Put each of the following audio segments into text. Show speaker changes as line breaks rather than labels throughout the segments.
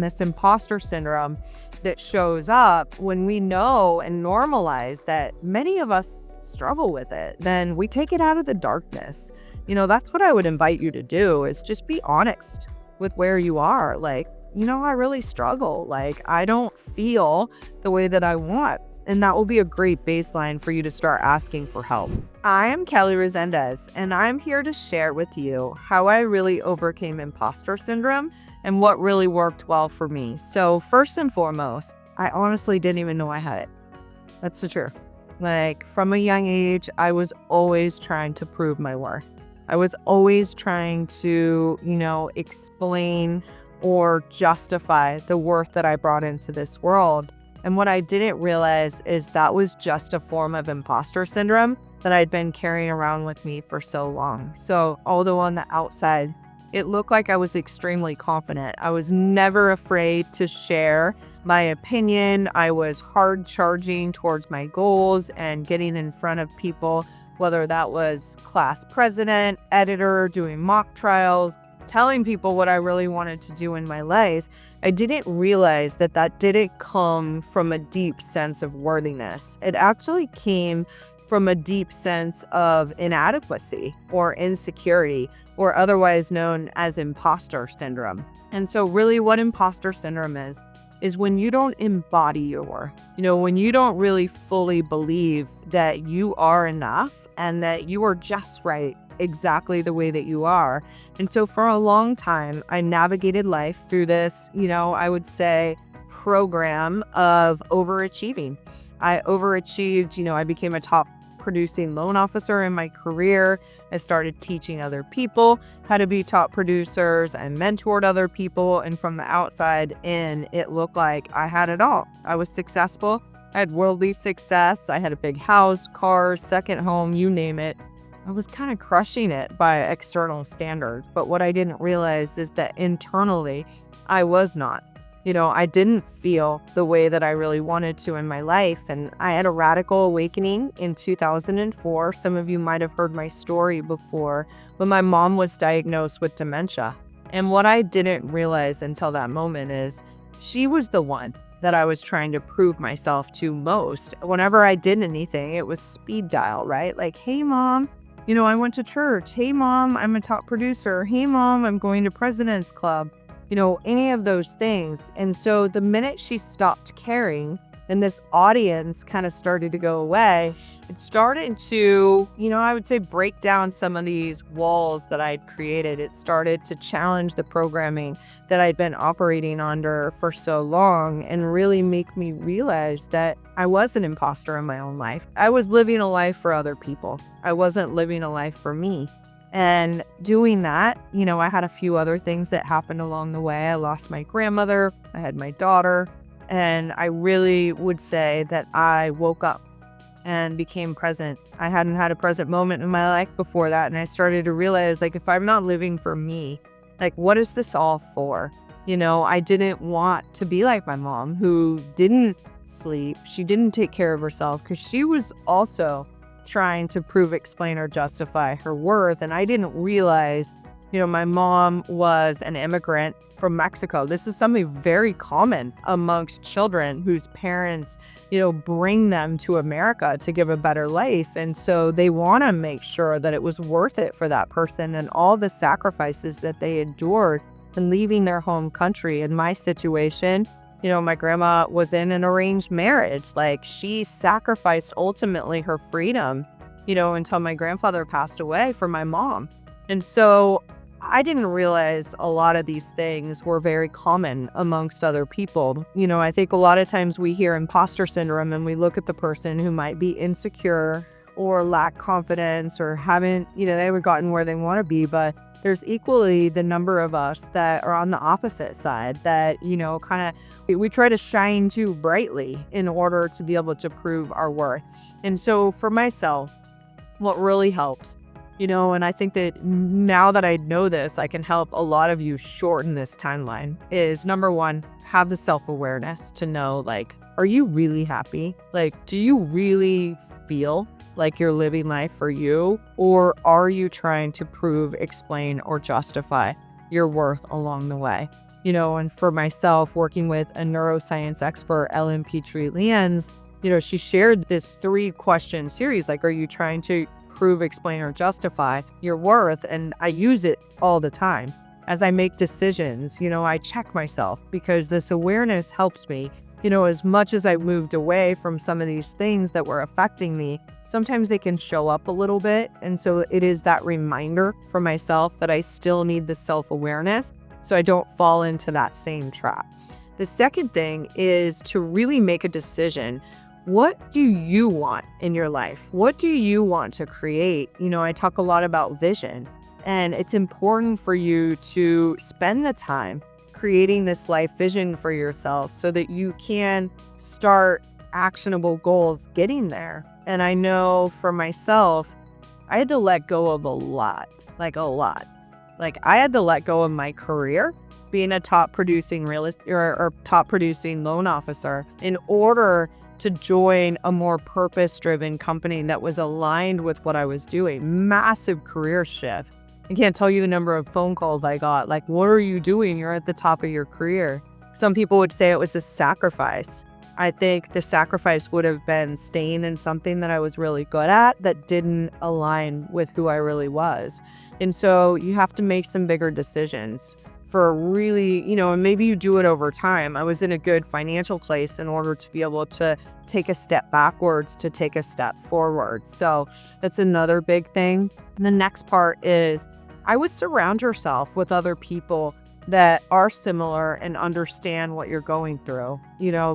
and this imposter syndrome that shows up when we know and normalize that many of us struggle with it, then we take it out of the darkness. That's what I would invite you to do, is just be honest with where you are. Like, I really struggle. Like, I don't feel the way that I want. And that will be a great baseline for you to start asking for help. I am Kelly Resendez, and I'm here to share with you how I really overcame imposter syndrome and what really worked well for me. So first and foremost, I honestly didn't even know I had it. That's the truth. Like, from a young age, I was always trying to prove my worth. I was always trying to, explain or justify the worth that I brought into this world. And what I didn't realize is that was just a form of imposter syndrome that I'd been carrying around with me for so long. So although on the outside, it looked like I was extremely confident, I was never afraid to share my opinion. I was hard charging towards my goals and getting in front of people, whether that was class president, editor, doing mock trials, telling people what I really wanted to do in my life. I didn't realize that that didn't come from a deep sense of worthiness. It actually came from a deep sense of inadequacy or insecurity, or otherwise known as imposter syndrome. And so really what imposter syndrome is when you don't embody your worth, when you don't really fully believe that you are enough and that you are just right exactly the way that you are. And so for a long time, I navigated life through this, I would say, program of overachieving. I overachieved, I became a top producing loan officer in my career. I started teaching other people how to be top producers. I mentored other people. And from the outside in, it looked like I had it all. I was successful. I had worldly success. I had a big house, cars, second home, you name it. I was kind of crushing it by external standards. But what I didn't realize is that internally, I was not. I didn't feel the way that I really wanted to in my life. And I had a radical awakening in 2004. Some of you might have heard my story before, but my mom was diagnosed with dementia. And what I didn't realize until that moment is she was the one that I was trying to prove myself to most. Whenever I did anything, it was speed dial, right? Like, hey, mom, I went to church. Hey, mom, I'm a top producer. Hey, mom, I'm going to President's Club. Any of those things. And so the minute she stopped caring and this audience kind of started to go away, it started to, I would say, break down some of these walls that I'd created. It started to challenge the programming that I'd been operating under for so long and really make me realize that I was an imposter in my own life. I was living a life for other people. I wasn't living a life for me. And doing that, I had a few other things that happened along the way. I lost my grandmother, I had my daughter, and I really would say that I woke up and became present. I hadn't had a present moment in my life before that, and I started to realize, like, if I'm not living for me, like, what is this all for? I didn't want to be like my mom, who didn't sleep. She didn't take care of herself because she was also trying to prove, explain, or justify her worth. And I didn't realize, my mom was an immigrant from Mexico. This is something very common amongst children whose parents, bring them to America to give a better life. And so they want to make sure that it was worth it for that person and all the sacrifices that they endured in leaving their home country. In my situation, my grandma was in an arranged marriage. Like, she sacrificed ultimately her freedom, until my grandfather passed away for my mom. And so I didn't realize a lot of these things were very common amongst other people. I think a lot of times we hear imposter syndrome and we look at the person who might be insecure or lack confidence or haven't, they haven't gotten where they want to be. But there's equally the number of us that are on the opposite side that, we try to shine too brightly in order to be able to prove our worth. And so for myself, what really helps, and I think that now that I know this, I can help a lot of you shorten this timeline, is number one, have the self-awareness to know, like, are you really happy? Like, do you really feel like you're living life for you? Or are you trying to prove, explain, or justify your worth along the way? And for myself, working with a neuroscience expert, Ellen Petrie-Lyons, she shared this 3-question series, like, are you trying to prove, explain, or justify your worth? And I use it all the time. As I make decisions, I check myself, because this awareness helps me. As much as I moved away from some of these things that were affecting me, sometimes they can show up a little bit. And so it is that reminder for myself that I still need the self-awareness so I don't fall into that same trap. The second thing is to really make a decision. What do you want in your life? What do you want to create? I talk a lot about vision, and it's important for you to spend the time creating this life vision for yourself so that you can start actionable goals getting there. And I know for myself, I had to let go of a lot. Like I had to let go of my career, being a top producing or top producing loan officer, in order to join a more purpose-driven company that was aligned with what I was doing. Massive career shift. I can't tell you the number of phone calls I got. Like, what are you doing? You're at the top of your career. Some people would say it was a sacrifice. I think the sacrifice would have been staying in something that I was really good at that didn't align with who I really was. And so you have to make some bigger decisions for really, and maybe you do it over time. I was in a good financial place in order to be able to take a step backwards to take a step forward. So that's another big thing. And the next part is I would surround yourself with other people that are similar and understand what you're going through.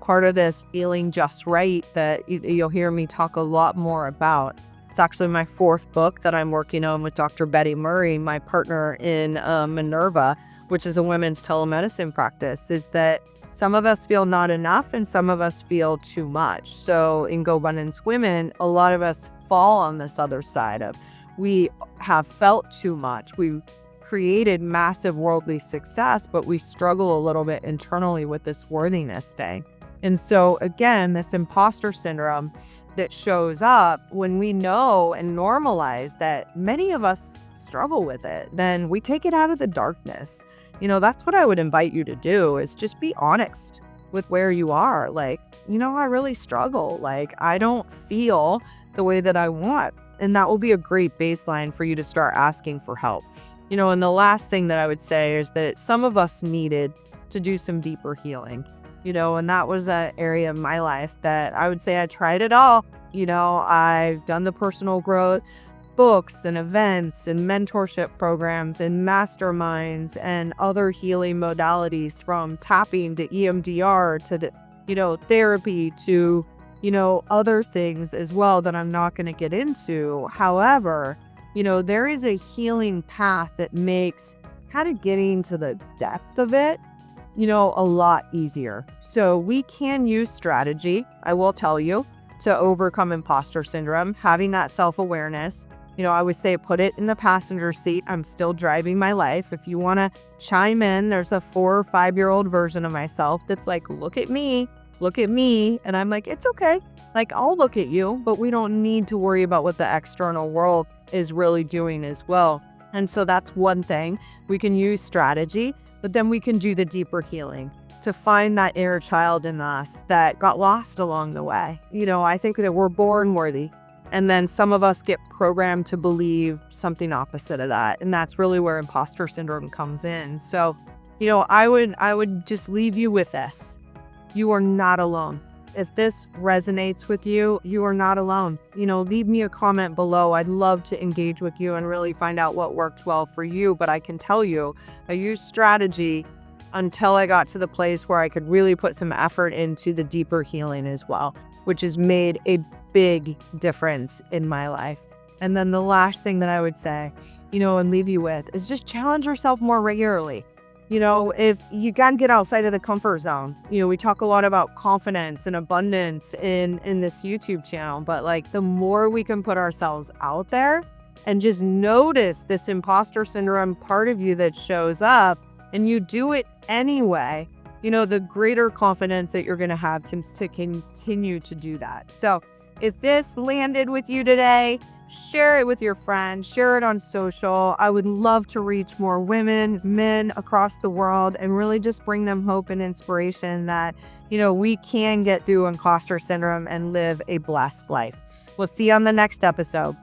Part of this feeling just right that you'll hear me talk a lot more about. It's actually my 4th book that I'm working on with Dr. Betty Murray, my partner in Minerva, which is a women's telemedicine practice, is that some of us feel not enough and some of us feel too much. So in Go Abundance Women, a lot of us fall on this other side of, we have felt too much. We created massive worldly success, but we struggle a little bit internally with this worthiness thing. And so again, this imposter syndrome that shows up when we know and normalize that many of us struggle with it, then we take it out of the darkness. That's what I would invite you to do, is just be honest with where you are. Like, I really struggle. Like, I don't feel the way that I want. And that will be a great baseline for you to start asking for help. And the last thing that I would say is that some of us needed to do some deeper healing, and that was an area of my life that I would say I tried it all. I've done the personal growth books and events and mentorship programs and masterminds and other healing modalities, from tapping to EMDR to therapy to, other things as well that I'm not going to get into. However, there is a healing path that makes kind of getting to the depth of it, a lot easier. So we can use strategy, I will tell you, to overcome imposter syndrome, having that self-awareness. I would say put it in the passenger seat. I'm still driving my life. If you want to chime in, there's a 4 or 5-year-old version of myself that's like, look at me. And I'm like, it's okay. Like, I'll look at you, but we don't need to worry about what the external world is really doing as well. And so that's one thing. We can use strategy, but then we can do the deeper healing to find that inner child in us that got lost along the way. I think that we're born worthy. And then some of us get programmed to believe something opposite of that. And that's really where imposter syndrome comes in. So, I would just leave you with this. You are not alone. If this resonates with you, you are not alone. Leave me a comment below. I'd love to engage with you and really find out what worked well for you. But I can tell you, I used strategy until I got to the place where I could really put some effort into the deeper healing as well, which has made a big difference in my life. And then the last thing that I would say, and leave you with, is just challenge yourself more regularly. If you can get outside of the comfort zone, we talk a lot about confidence and abundance in this YouTube channel, but like, the more we can put ourselves out there and just notice this imposter syndrome part of you that shows up, and you do it anyway, the greater confidence that you're going to have to continue to do that. So if this landed with you today, Share it with your friends, share it on social. I would love to reach more women, men across the world, and really just bring them hope and inspiration that, we can get through imposter syndrome and live a blessed life. We'll see you on the next episode.